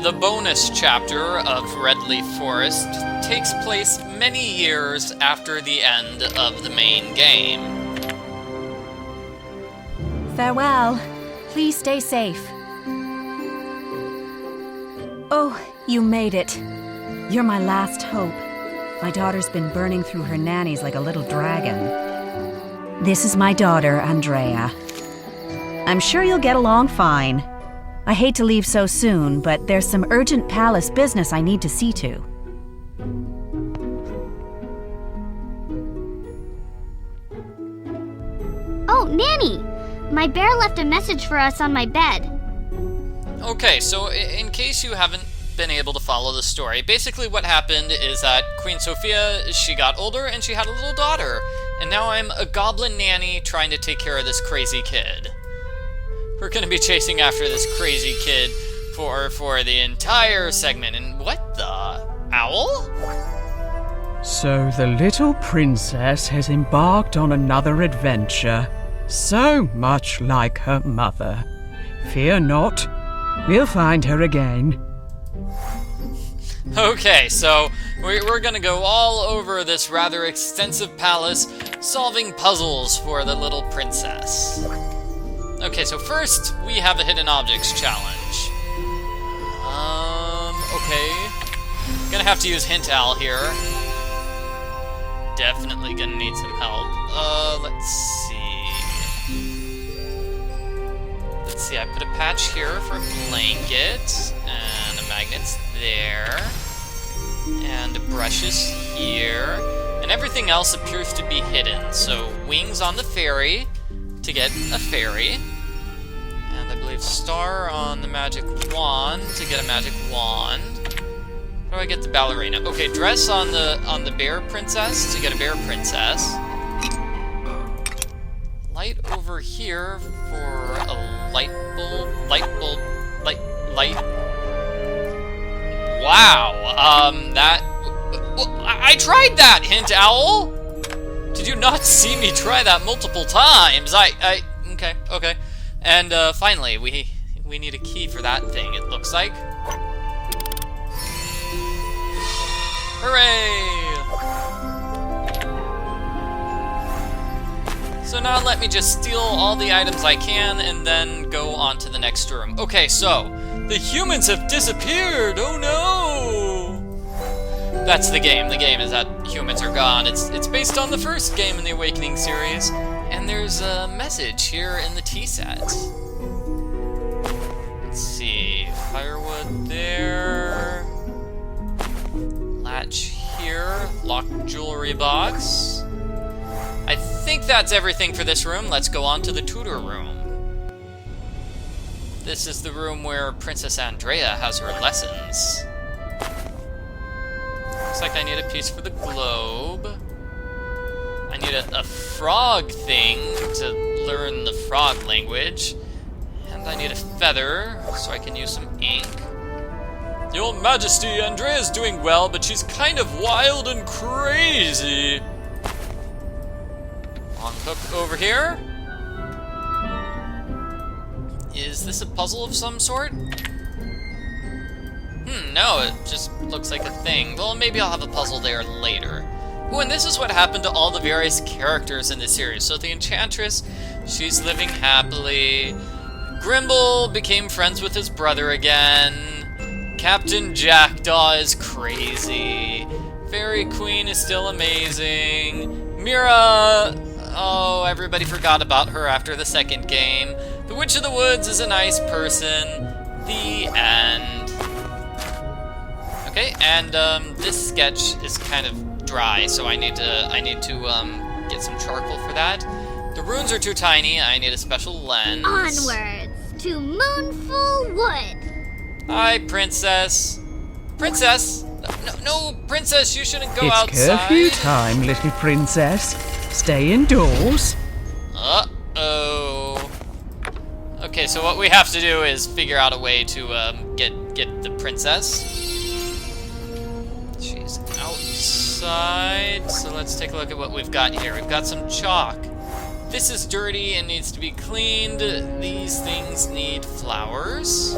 The bonus chapter of Redleaf Forest takes place many years after the end of the main game. Farewell. Please stay safe. Oh, you made it. You're my last hope. My daughter's been burning through her nannies like a little dragon. This is my daughter, Andrea. I'm sure you'll get along fine. I hate to leave so soon, but there's some urgent palace business I need to see to. Oh, Nanny! My bear left a message for us on my bed. Okay, so in case you haven't been able to follow the story, basically what happened is that Queen Sophia, she got older and she had a little daughter. And now I'm a goblin nanny trying to take care of this crazy kid. We're going to be chasing after this crazy kid for the entire segment. And what the? Owl? So the little princess has embarked on another adventure, so much like her mother. Fear not, we'll find her again. Okay, so we're going to go all over this rather extensive palace, solving puzzles for the little princess. Okay, so first, we have a hidden objects challenge. Okay. Gonna have to use Hint Owl here. Definitely gonna need some help. Let's see, I put a patch here for a blanket, and a magnet's there, and brushes here, and everything else appears to be hidden. So, wings on the fairy to get a fairy, and I believe star on the magic wand to get a magic wand. How do I get the ballerina? Okay, dress on the bear princess to get a bear princess. Light over here for a light bulb. Light. Wow. I tried that, Hint Owl. Did you not see me try that multiple times? Okay. And finally, we need a key for that thing, it looks like. Hooray! So now let me just steal all the items I can and then go on to the next room. Okay, so the humans have disappeared. Oh no! That's the game. The game is that humans are gone. It's based on the first game in the Awakening series, and there's a message here in the tea set. Let's see, firewood there, latch here, locked jewelry box. I think that's everything for this room. Let's go on to the tutor room. This is the room where Princess Andrea has her lessons. Looks like I need a piece for the globe. I need a frog thing to learn the frog language. And I need a feather so I can use some ink. Your Majesty, Andrea's doing well, but she's kind of wild and crazy. Long hook over here. Is this a puzzle of some sort? No, it just looks like a thing. Well, maybe I'll have a puzzle there later. Oh, and this is what happened to all the various characters in the series. So the Enchantress, she's living happily. Grimble became friends with his brother again. Captain Jackdaw is crazy. Fairy Queen is still amazing. Mira... Oh, everybody forgot about her after the second game. The Witch of the Woods is a nice person. The end. Okay, and this sketch is kind of dry, so I need to get some charcoal for that. The runes are too tiny. I need a special lens. Onwards to Moonful Wood. Hi, Princess. Princess? No, Princess, you shouldn't go outside. It's curfew time, little princess. Stay indoors. Uh-oh. Okay, so what we have to do is figure out a way to get the princess. She's outside, so let's take a look at what we've got here. We've got some chalk. This is dirty and needs to be cleaned. These things need flowers.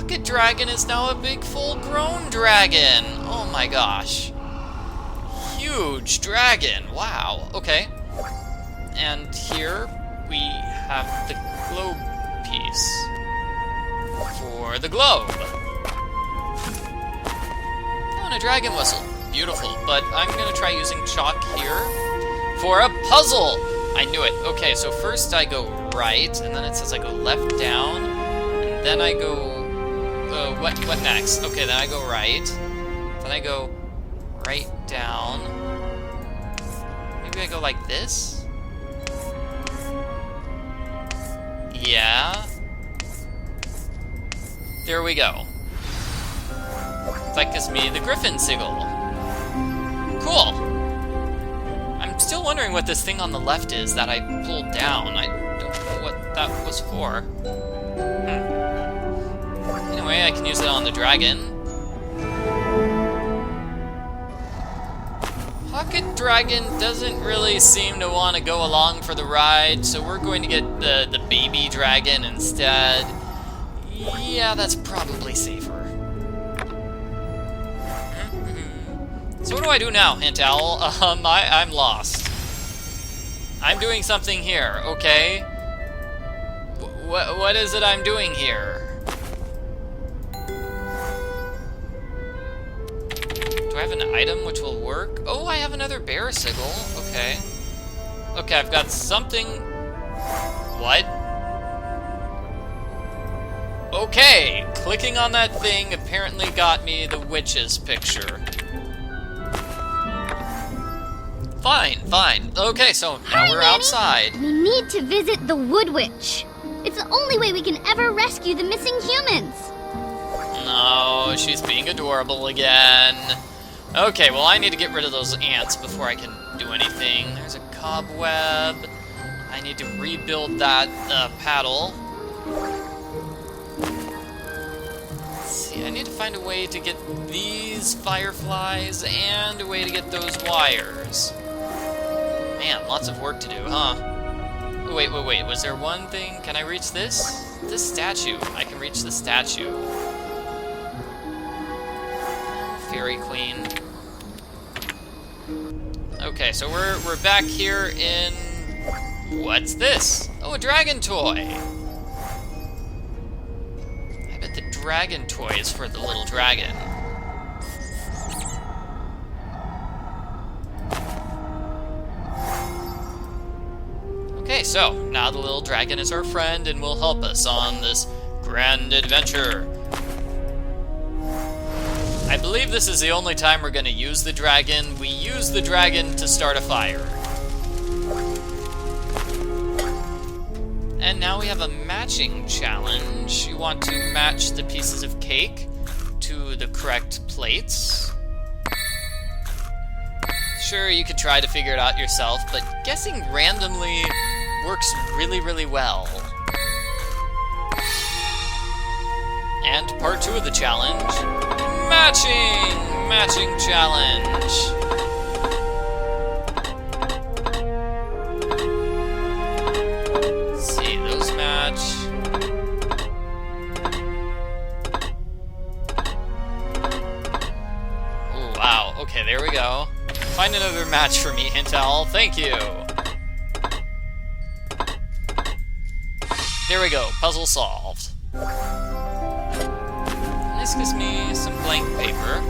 pocket dragon is now a big full-grown dragon. Oh my gosh. Huge dragon. Wow. Okay. And here we have the globe piece for the globe. Oh, and a dragon whistle. Beautiful. But I'm going to try using chalk here for a puzzle. I knew it. Okay, so first I go right, and then it says I go left down, and then I go... what next? Okay, then I go right. Then I go right down. Maybe I go like this? Yeah. There we go. That gives me the griffin sigil. Cool. I'm still wondering what this thing on the left is that I pulled down. I don't know what that was for. Anyway, I can use it on the dragon. Pocket Dragon doesn't really seem to want to go along for the ride, so we're going to get the baby dragon instead. Yeah, that's probably safer. So what do I do now, Hint Owl? I'm lost. I'm doing something here, okay? What is it I'm doing here? Do I have an item which will work? Oh, I have another bear sigil. Okay. Okay, I've got something... What? Okay, clicking on that thing apparently got me the witch's picture. Fine, fine. Okay, so now we're outside. We need to visit the Wood Witch. It's the only way we can ever rescue the missing humans. No, she's being adorable again. Okay, well, I need to get rid of those ants before I can do anything. There's a cobweb. I need to rebuild that paddle. Let's see, I need to find a way to get these fireflies and a way to get those wires. Man, lots of work to do, huh? Oh, wait. Was there one thing? Can I reach this? This statue. I can reach the statue. Fairy Queen. Okay, so we're back here in... What's this? Oh, a dragon toy! I bet the dragon toy is for the little dragon. Okay, so now the little dragon is our friend and will help us on this grand adventure. I believe this is the only time we're going to use the dragon. We use the dragon to start a fire. And now we have a matching challenge. You want to match the pieces of cake to the correct plates. Sure, you could try to figure it out yourself, but guessing randomly works really, really well. And part 2 of the challenge, matching challenge. Let's see, those match. Oh, wow, okay, there we go. Find another match for me, Hint Owl, thank you. There we go, puzzle solved. This gives me some blank paper.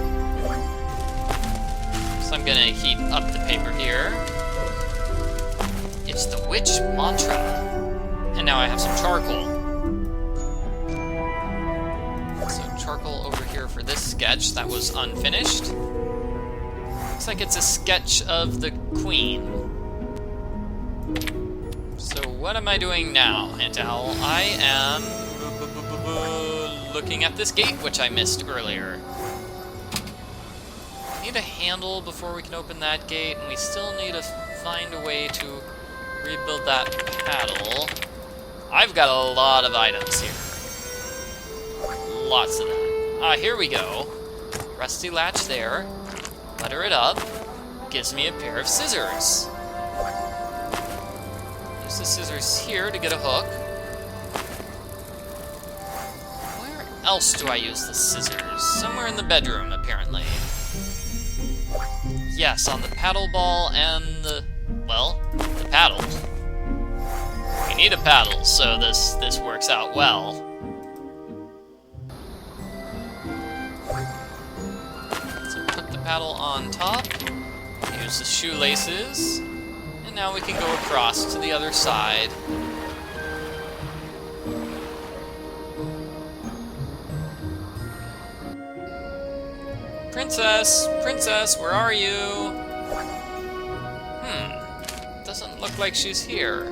So I'm gonna heat up the paper here. It's the witch mantra. And now I have some charcoal. So charcoal over here for this sketch that was unfinished. Looks like it's a sketch of the queen. So what am I doing now, Hint Owl? I am looking at this gate, which I missed earlier. We need a handle before we can open that gate, and we still need to find a way to rebuild that paddle. I've got a lot of items here. Lots of them. Ah, here we go. Rusty latch there. Letter it up. Gives me a pair of scissors. Use the scissors here to get a hook. Where else do I use the scissors? Somewhere in the bedroom, apparently. Yes, on the paddle ball and the... well, the paddle. We need a paddle, so this works out well. So put the paddle on top, use the shoelaces, and now we can go across to the other side. Princess! Princess, where are you? Doesn't look like she's here.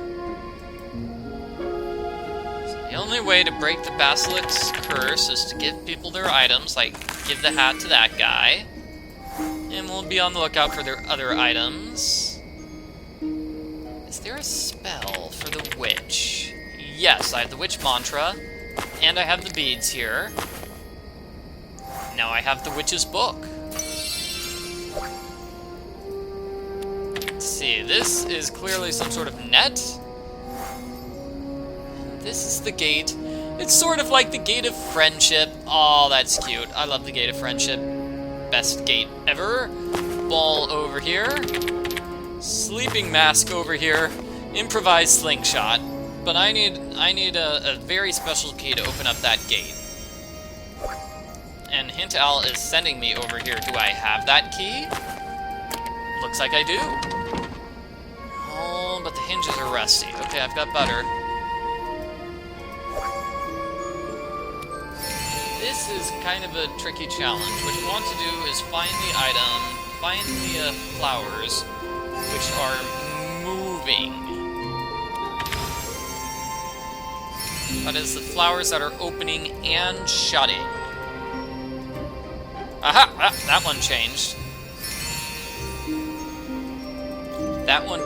So the only way to break the Basilic's curse is to give people their items, like give the hat to that guy. And we'll be on the lookout for their other items. Is there a spell for the witch? Yes, I have the witch mantra, and I have the beads here. Now I have the witch's book. Let's see, this is clearly some sort of net. This is the gate. It's sort of like the gate of friendship. Oh, that's cute. I love the gate of friendship. Best gate ever. Ball over here. Sleeping mask over here. Improvised slingshot. But I need a very special key to open up that gate. And Hint Owl is sending me over here. Do I have that key? Looks like I do. Oh, but the hinges are rusty. Okay, I've got butter. This is kind of a tricky challenge. What you want to do is find the item, find the flowers, which are moving. That is, the flowers that are opening and shutting. Aha! Ah, that one changed. That one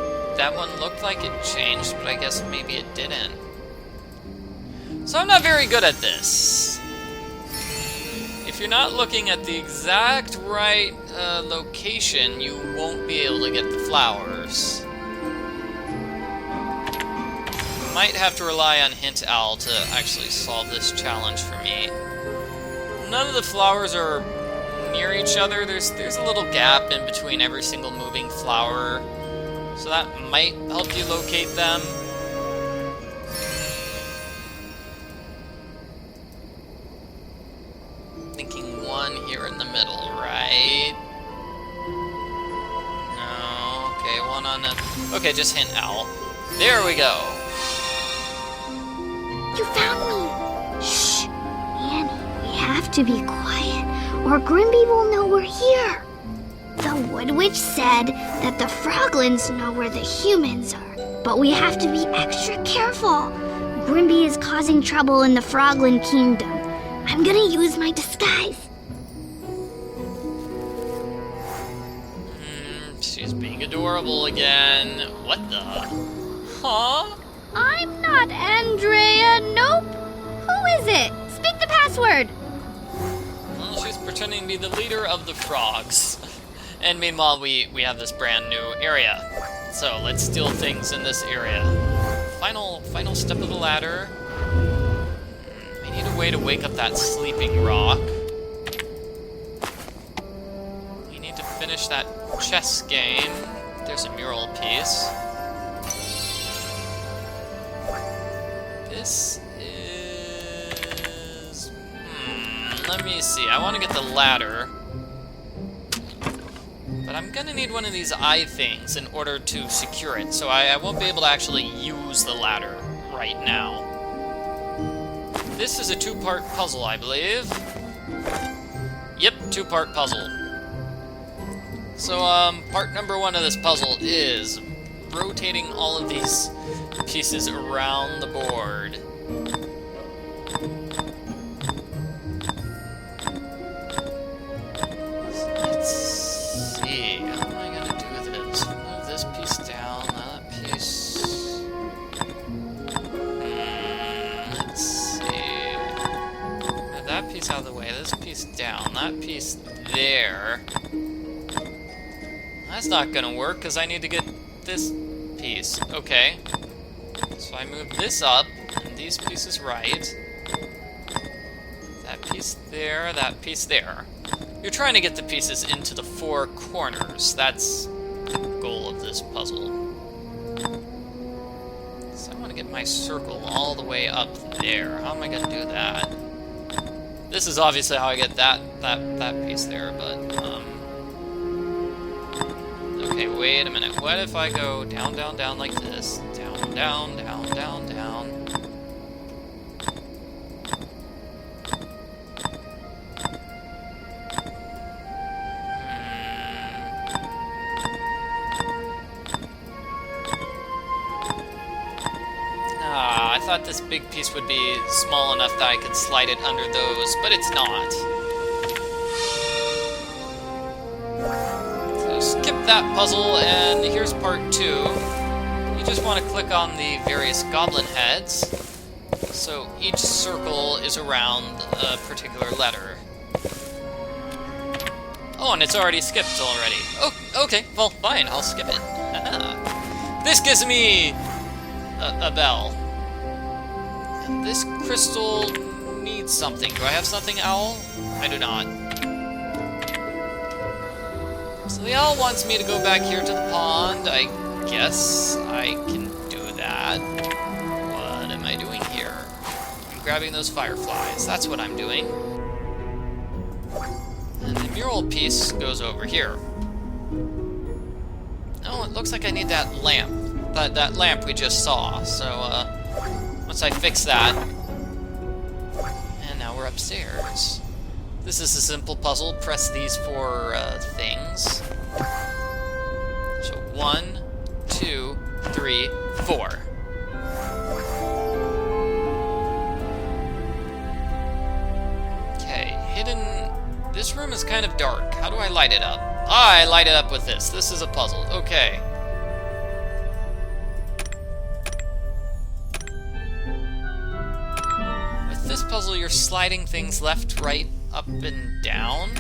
looked like it changed, but I guess maybe it didn't. So I'm not very good at this. If you're not looking at the exact right location, you won't be able to get the flowers. Might have to rely on Hint Owl to actually solve this challenge for me. None of the flowers are near each other. There's a little gap in between every single moving flower, so that might help you locate them. Thinking one here in the middle, right? No, okay, one on the... okay, just Hint Owl. There we go. You found me! Shh! Nanny, we have to be quiet, or Grimby will know we're here. The Wood Witch said that the Froglins know where the humans are, but we have to be extra careful. Grimby is causing trouble in the Froglin Kingdom. I'm gonna use my disguise. She's being adorable again. What the? Huh? I'm not Andrea, nope. Who is it? Speak the password. Well, she's pretending to be the leader of the frogs. And meanwhile, we have this brand new area. So let's steal things in this area. Final step of the ladder. We need a way to wake up that sleeping rock. We need to finish that chess game. There's a mural piece. This is... let me see. I want to get the ladder. But I'm gonna need one of these eye things in order to secure it, so I won't be able to actually use the ladder right now. This is a two-part puzzle, I believe. Yep, two-part puzzle. So, part number one of this puzzle is rotating all of these pieces around the board. Let's see, how am I gonna do this? Move this piece down, that piece... let's see... move that piece out of the way, this piece down, that piece there... That's not gonna work, because I need to get this piece. Okay. So I move this up, and these pieces right. That there, that piece there. You're trying to get the pieces into the 4 corners. That's the goal of this puzzle. So I want to get my circle all the way up there. How am I going to do that? This is obviously how I get that piece there, but, okay, wait a minute. What if I go down, down, down like this? Down, down, down, down, down. I thought this big piece would be small enough that I could slide it under those, but it's not. So skip that puzzle, and here's part 2. You just want to click on the various goblin heads. So each circle is around a particular letter. Oh, and it's already skipped already. Oh, okay, well, fine, I'll skip it. This gives me a bell. And this crystal needs something. Do I have something, Owl? I do not. So the owl wants me to go back here to the pond. I guess I can do that. What am I doing here? I'm grabbing those fireflies. That's what I'm doing. And the mural piece goes over here. Oh, it looks like I need that lamp. That lamp we just saw. So, once I fix that, and now we're upstairs. This is a simple puzzle. Press these 4 things. So 1, 2, 3, 4. Okay, hidden. This room is kind of dark. How do I light it up? I light it up with this. This is a puzzle. Okay. This puzzle, you're sliding things left, right, up, and down.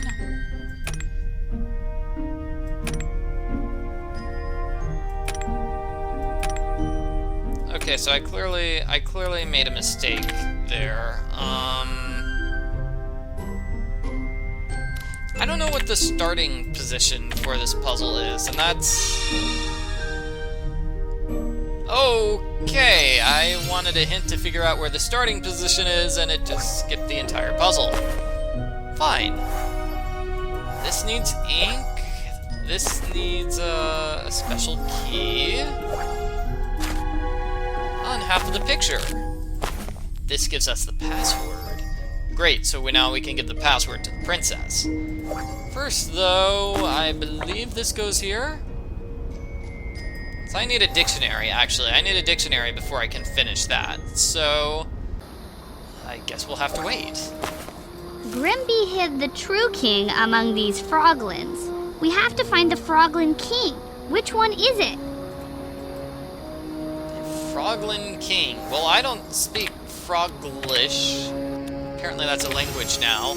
Okay, so I clearly made a mistake there. I don't know what the starting position for this puzzle is, and that's... Okay, I wanted a hint to figure out where the starting position is, and it just skipped the entire puzzle. Fine. This needs ink. This needs a special key. On half of the picture. This gives us the password. Great, so now we can give the password to the princess. First, though, I believe this goes here. So I need a dictionary, actually. I need a dictionary before I can finish that. So I guess we'll have to wait. Grimby hid the true king among these froglins. We have to find the froglin king. Which one is it? Froglin king. Well, I don't speak Froglish. Apparently that's a language now.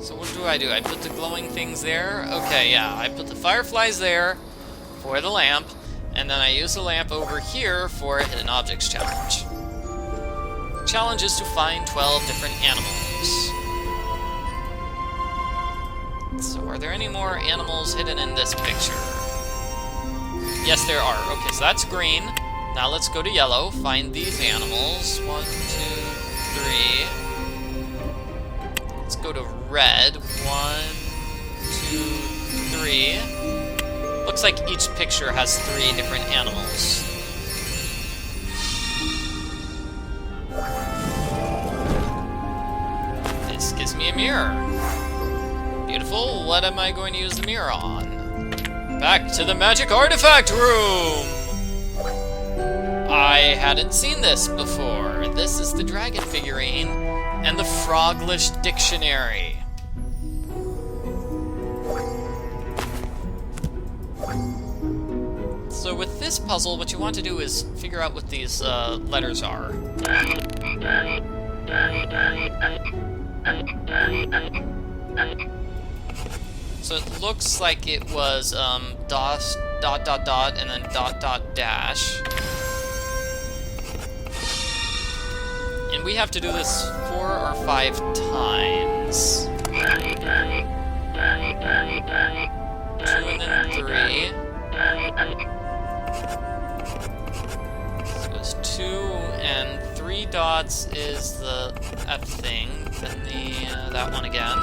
So what do? I put the glowing things there? Okay, yeah, I put the fireflies there for the lamp, and then I use the lamp over here for a hidden objects challenge. The challenge is to find 12 different animals. So are there any more animals hidden in this picture? Yes, there are. Okay, so that's green. Now let's go to yellow, find these animals. 1, 2, 3. Let's go to red. 1, 2, 3. Looks like each picture has 3 different animals. This gives me a mirror. Beautiful. What am I going to use the mirror on? Back to the magic artifact room! I hadn't seen this before. This is the dragon figurine and the Froglish dictionary. So with this puzzle, what you want to do is figure out what these letters are. So it looks like it was DOS, dot, dot, dot, and then dot, dot, dash. And we have to do this 4 or 5 times. 2 and then 3. So it's 2 and 3 dots is the F thing. Then the that one again.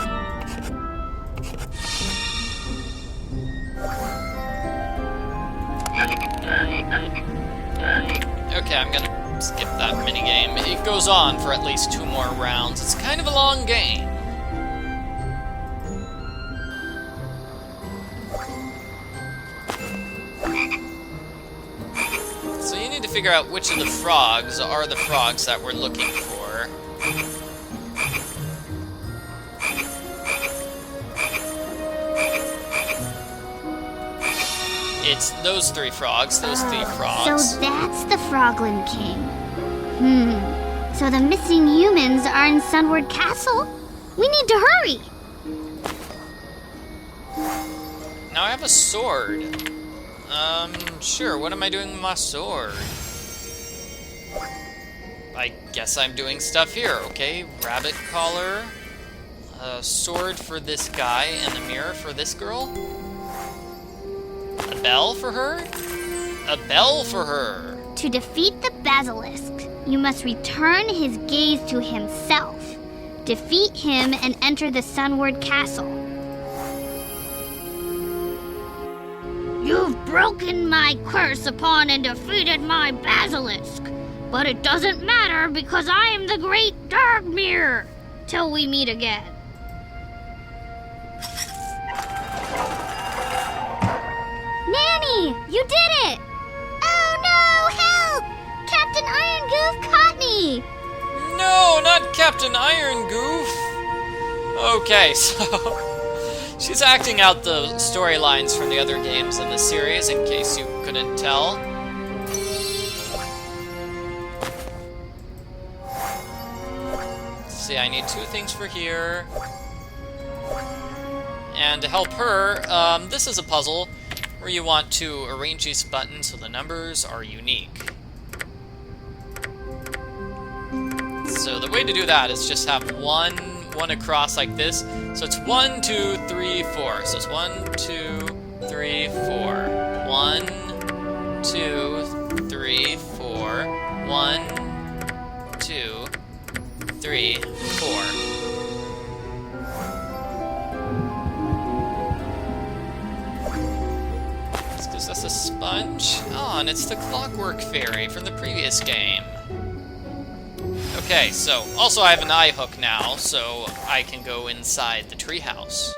Okay, I'm gonna skip that minigame. It goes on for at least 2 more rounds. It's kind of a long game. So you need to figure out which of the frogs are the frogs that we're looking for. It's those 3 frogs, those 3 frogs. So that's the Froglin King. So the missing humans are in Sunward Castle? We need to hurry! Now I have a sword. Sure, what am I doing with my sword? I guess I'm doing stuff here, okay? Rabbit collar, a sword for this guy, and a mirror for this girl? A bell for her? A bell for her! To defeat the basilisk, you must return his gaze to himself. Defeat him and enter the Sunward Castle. You've broken my curse upon and defeated my basilisk. But it doesn't matter because I am the great Darkmere. Till we meet again. Nanny, you did it! Oh no, help! Captain Iron Goof caught me! No, not Captain Iron Goof! Okay, so she's acting out the storylines from the other games in the series, in case you couldn't tell. See, I need 2 things for here. And to help her, this is a puzzle where you want to arrange these buttons so the numbers are unique. So the way to do that is just have one across like this. So it's 1, 2, 3, 4. So it's 1, 2, 3, 4. 1, 2, 3, 4. 1, 2, 3, 4. Is this a sponge? Oh, and it's the Clockwork Fairy from the previous game. Okay, so also I have an eye hook now, so I can go inside the treehouse.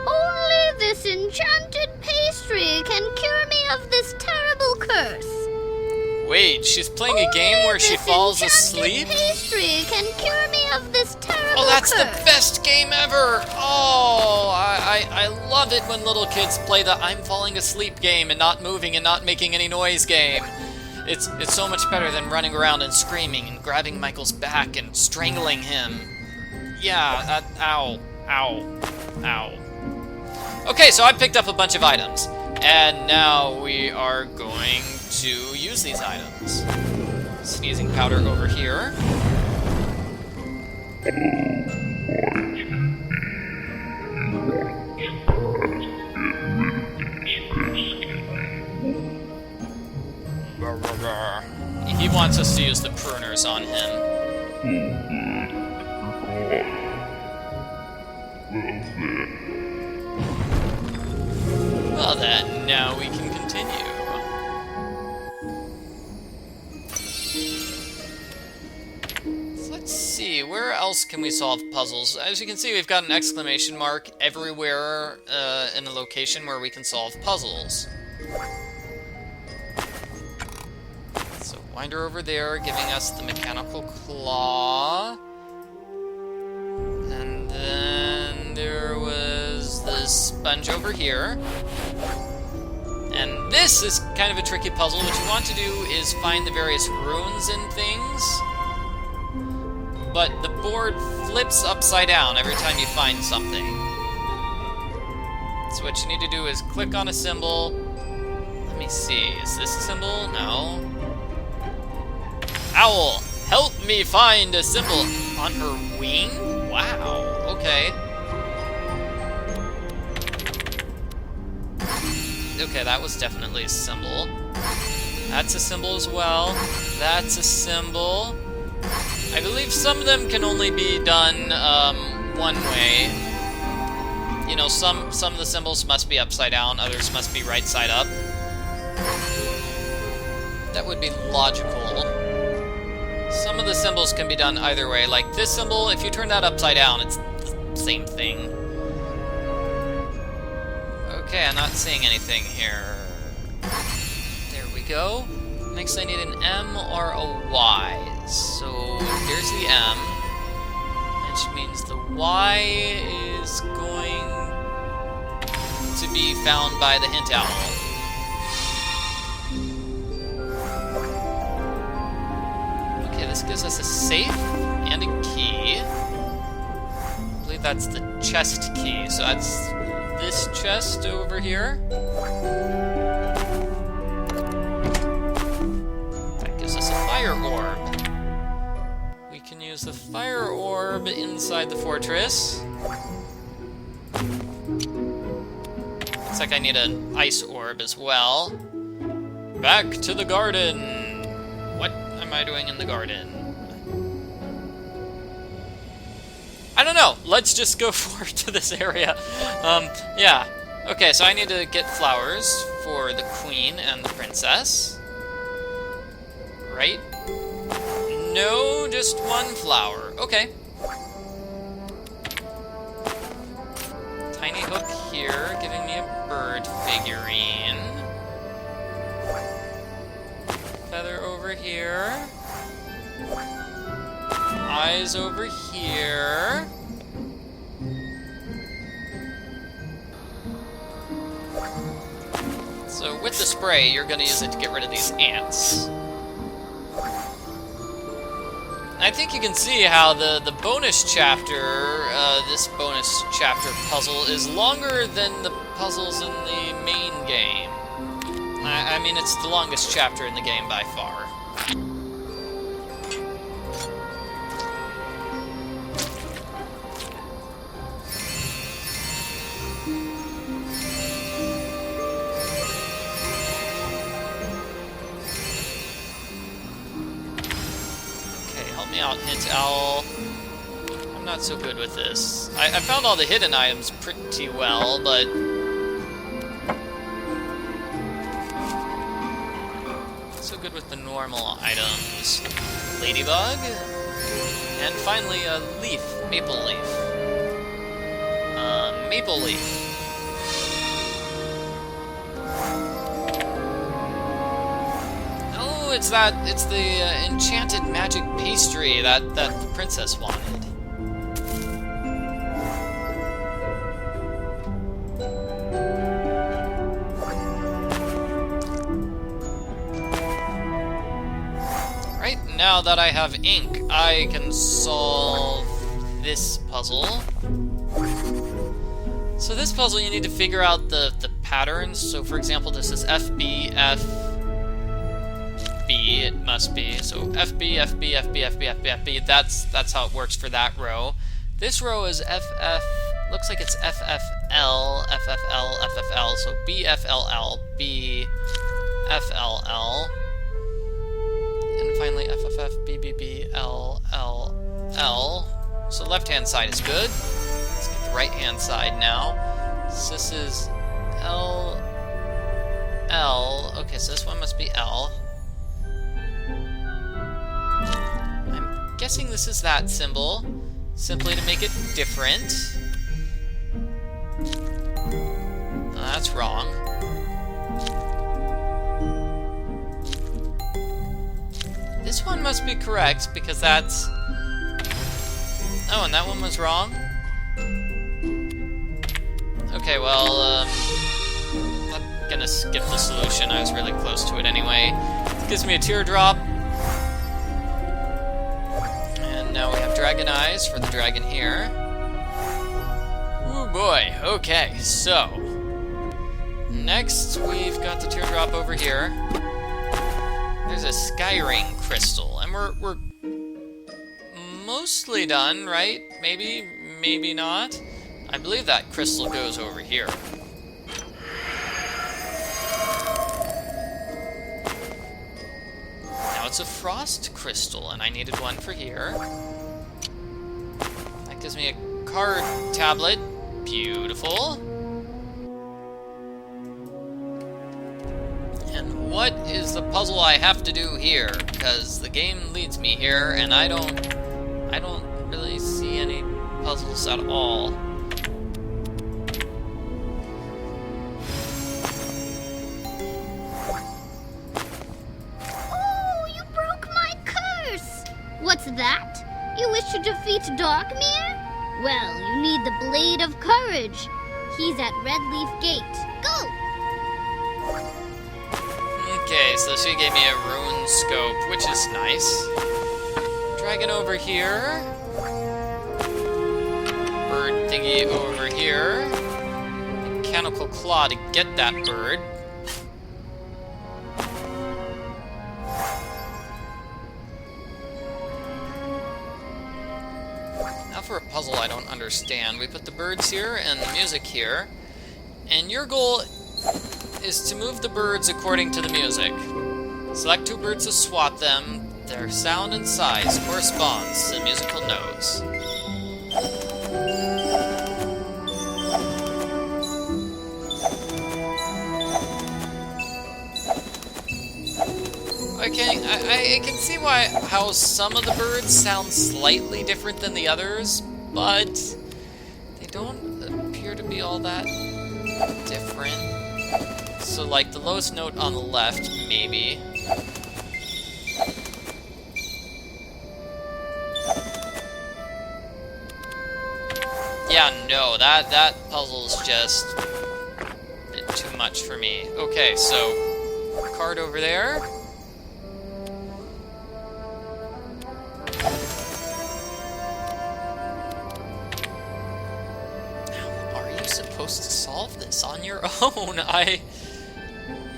Only this enchanted pastry can cure me of this terrible curse. Wait, she's playing a game where she falls asleep? Pastry can cure me of this terrible Oh, that's curse. the best game ever! Oh, I love it when little kids play the I'm falling asleep game and not moving and not making any noise game. It's so much better than running around and screaming and grabbing Michael's back and strangling him. Yeah, ow, ow, ow. Okay, so I picked up a bunch of items, and now we are going to use these items. Sneezing powder over here. He wants us to use the pruners on him. Well then, now we can continue. So let's see, where else can we solve puzzles? As you can see, we've got an exclamation mark everywhere in a location where we can solve puzzles. So Winder over there, giving us the mechanical claw. And then there was this sponge over here. And this is kind of a tricky puzzle. What you want to do is find the various runes and things. But the board flips upside down every time you find something. So what you need to do is click on a symbol. Let me see, is this a symbol? No. Owl, help me find a symbol on her wing? Wow, okay. Okay, that was definitely a symbol. That's a symbol as well. That's a symbol. I believe some of them can only be done one way. You know, some of the symbols must be upside down, others must be right side up. That would be logical. Some of the symbols can be done either way. Like this symbol, if you turn that upside down, it's the same thing. Okay, I'm not seeing anything here. There we go. Next I need an M or a Y. So there's the M, which means the Y is going to be found by the hint owl. Okay, this gives us a safe and a key. I believe that's the chest key, so that's this chest over here. That gives us a fire orb. We can use the fire orb inside the fortress. Looks like I need an ice orb as well. Back to the garden! What am I doing in the garden? I don't know. Let's just go forward to this area. Yeah. Okay, so I need to get flowers for the queen and the princess. Right? No, just one flower. Okay. Tiny hook here, giving me a bird figurine. Feather over here. Eyes over here. So with the spray, you're going to use it to get rid of these ants. I think you can see how the bonus chapter, this bonus chapter puzzle is longer than the puzzles in the main game. I mean, it's the longest chapter in the game by far. Out, hint owl. I'm not so good with this. I found all the hidden items pretty well, but not so good with the normal items. Ladybug, and finally a leaf, maple leaf. Maple leaf. It's the enchanted magic pastry that the princess wanted. Right, now that I have ink, I can solve this puzzle. So this puzzle, you need to figure out the patterns. So for example, this is FB, F, B, it must be. So FB, FB, FB, FB, FB, FB. That's how it works for that row. This row is FF, looks like it's FFL, FFL, FFL. So BFLL, BFLL. And finally FFF, BBB, LLL. So left-hand side is good. Let's get the right-hand side now. So this is L. Okay, so this one must be L. I'm guessing this is that symbol, simply to make it different. No, that's wrong. This one must be correct, because that's... Oh, and that one was wrong? Okay, well, I'm gonna skip the solution. I was really close to it anyway. It gives me a teardrop. And now we have dragon eyes for the dragon here. Ooh boy, okay, so... Next, we've got the teardrop over here. There's There's a Skyring crystal, and we're mostly done, right? Maybe, maybe not. I believe that crystal goes over here. Now it's a frost crystal, and I needed one for here. That gives me a card tablet. Beautiful. And what is the puzzle I have to do here? Because the game leads me here, and I don't really see any puzzles at all. Oh, you broke my curse! What's that? You wish to defeat Darkmere? Well, you need the Blade of Courage. He's at Redleaf Gate. Go! Okay, so she gave me a rune scope, which is nice. Dragon over here. Bird thingy over here. Mechanical claw to get that bird. Now for a puzzle I don't understand. We put the birds here and the music here. And your goal is to move the birds according to the music. Select 2 birds to swap them. Their sound and size corresponds to musical notes. Okay, I can see how some of the birds sound slightly different than the others, but they don't appear to be all that different. So, like, the lowest note on the left, maybe. Yeah, no, that puzzle's just a bit too much for me. Okay, so, card over there. How are you supposed to solve this on your own?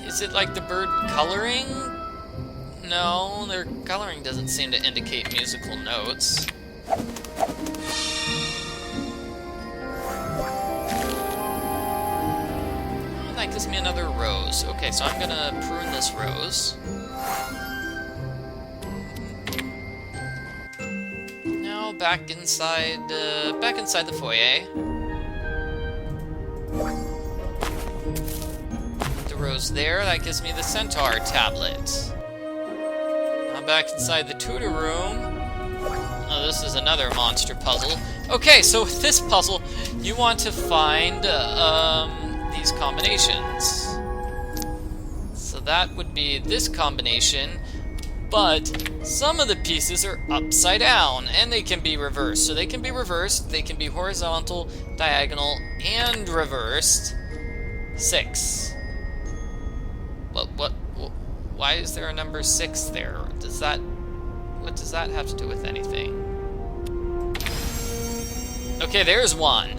Is it like the bird coloring? No, their coloring doesn't seem to indicate musical notes. Oh, that gives me another rose. Okay, so I'm gonna prune this rose. Now back inside the foyer. Rose there, that gives me the centaur tablet. Now back inside the tutor room. Oh, this is another monster puzzle. Okay, so with this puzzle, you want to find these combinations. So that would be this combination, but some of the pieces are upside down, and they can be reversed. So they can be reversed, they can be horizontal, diagonal, and reversed. 6. Why is there a number 6 there? What does that have to do with anything? Okay, there's 1.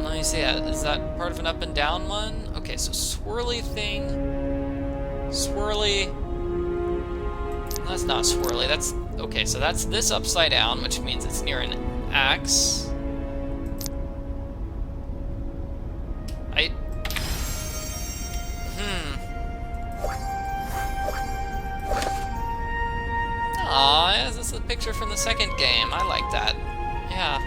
Let me see, is that part of an up and down one? Okay, so swirly thing. Swirly. That's not swirly, that's... Okay, so that's this upside down, which means it's near an axe. Aw, yeah, this is a picture from the second game. I like that. Yeah.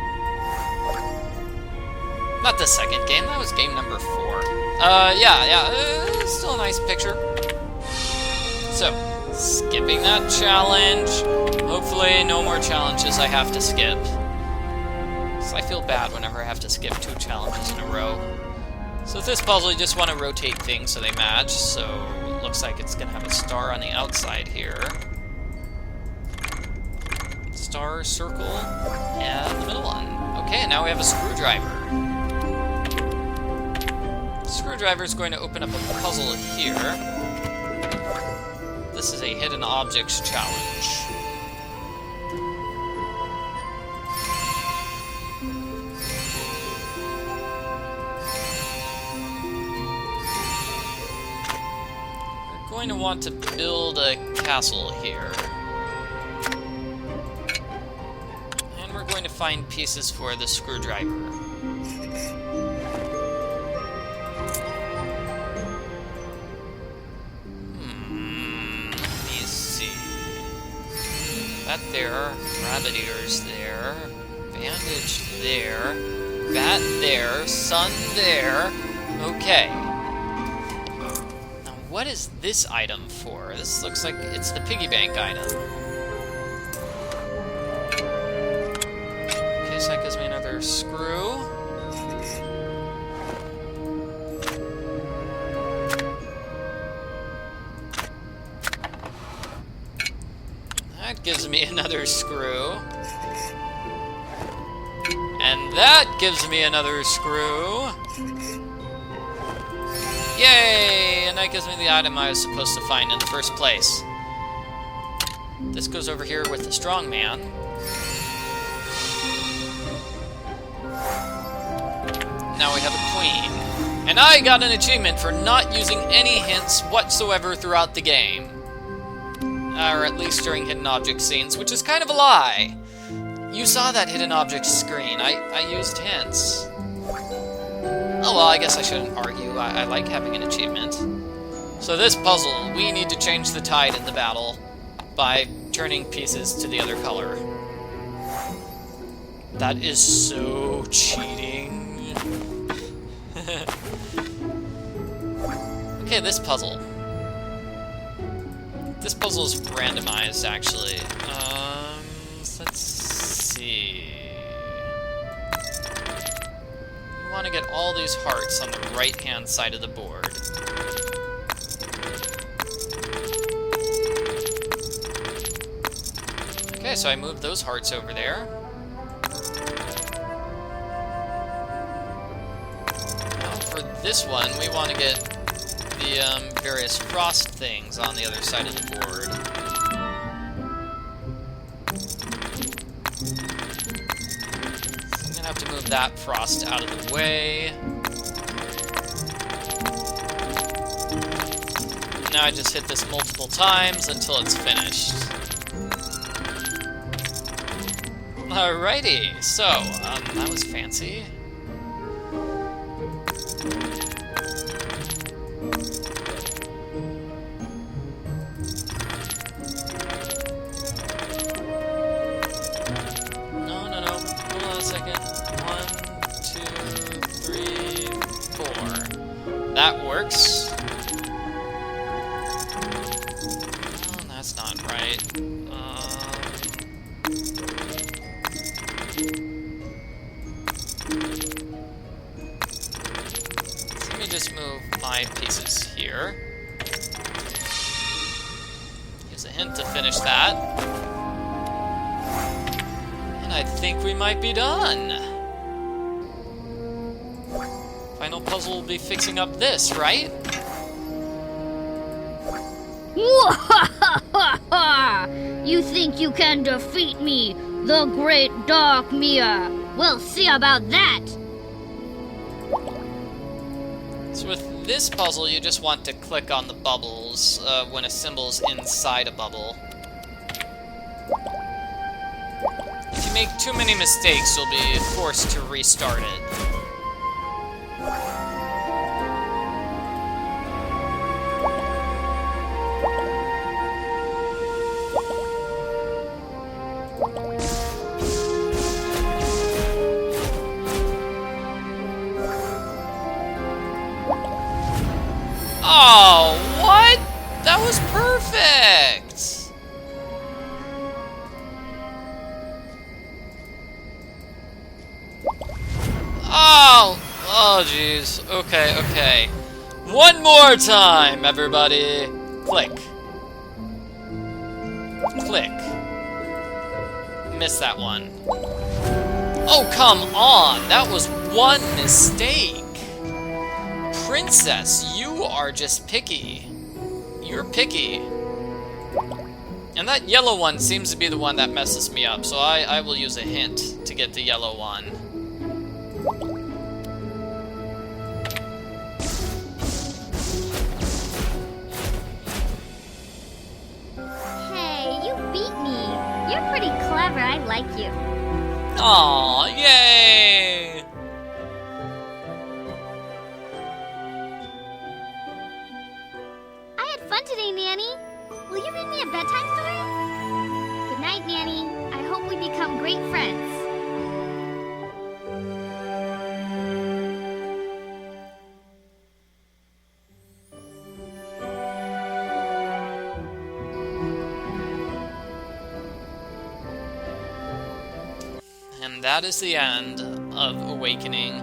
Not the second game, that was game number 4. Still a nice picture. So, skipping that challenge. Hopefully no more challenges I have to skip. So I feel bad whenever I have to skip 2 challenges in a row. So with this puzzle, you just want to rotate things so they match. So it looks like it's going to have a star on the outside here. Star, circle, and the middle one. Okay, and now we have a screwdriver. The screwdriver is going to open up a puzzle here. This is a hidden objects challenge. going to want to build a castle here. And we're going to find pieces for the screwdriver. Let me see. That there, rabbit ears there, bandage there, bat there, sun there. Okay. Now, what is this item for? This looks like it's the piggy bank item. Okay, so that gives me another screw. That gives me another screw. And that gives me another screw. Yay! And that gives me the item I was supposed to find in the first place. This goes over here with the strong man. Now we have a queen. And I got an achievement for not using any hints whatsoever throughout the game. Or at least during hidden object scenes, which is kind of a lie. You saw that hidden object screen. I used hints. Oh well, I guess I shouldn't argue. I like having an achievement. So this puzzle, we need to change the tide in the battle by turning pieces to the other color. That is so cheating. Okay, this puzzle. This puzzle is randomized, actually. Let's see. We want to get all these hearts on the right-hand side of the board. Okay, so I moved those hearts over there. Now for this one, we want to get the various frost things on the other side of the board. So I'm gonna have to move that frost out of the way. Now I just hit this multiple times until it's finished. Alrighty, so that was fancy. That works. Oh, that's not right. Let me just move my pieces here. Use a hint to finish that. And I think we might be done. Final puzzle will be fixing up this, right? You think you can defeat me, the great dark Mia? We'll see about that! So with this puzzle, you just want to click on the bubbles when a symbol's inside a bubble. If you make too many mistakes, you'll be forced to restart it. Oh, what? That was perfect! Oh, jeez. Okay. One more time, everybody. Click. Click. Missed that one. Oh, come on! That was one mistake! Princess, you are just picky. You're picky. And that yellow one seems to be the one that messes me up, so I will use a hint to get the yellow one. However, I like you. Aw, yay! I had fun today, Nanny. Will you read me a bedtime story? Good night, Nanny. I hope we become great friends. And that is the end of Awakening.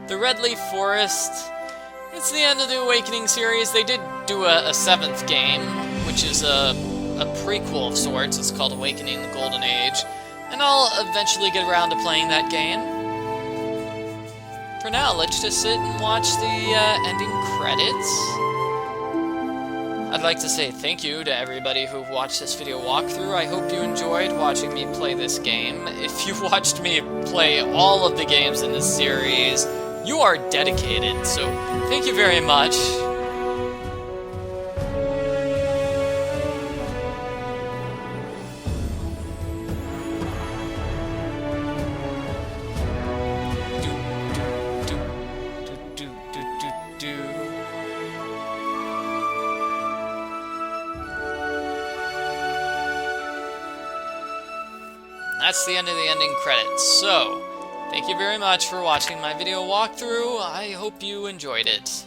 The Redleaf Forest, it's the end of the Awakening series. They did do a seventh game, which is a prequel of sorts. It's called Awakening the Golden Age. And I'll eventually get around to playing that game. For now, let's just sit and watch the ending credits. I'd like to say thank you to everybody who watched this video walkthrough. I hope you enjoyed watching me play this game. If you watched me play all of the games in this series, you are dedicated, so thank you very much. That's the end of the ending credits. So, thank you very much for watching my video walkthrough. I hope you enjoyed it.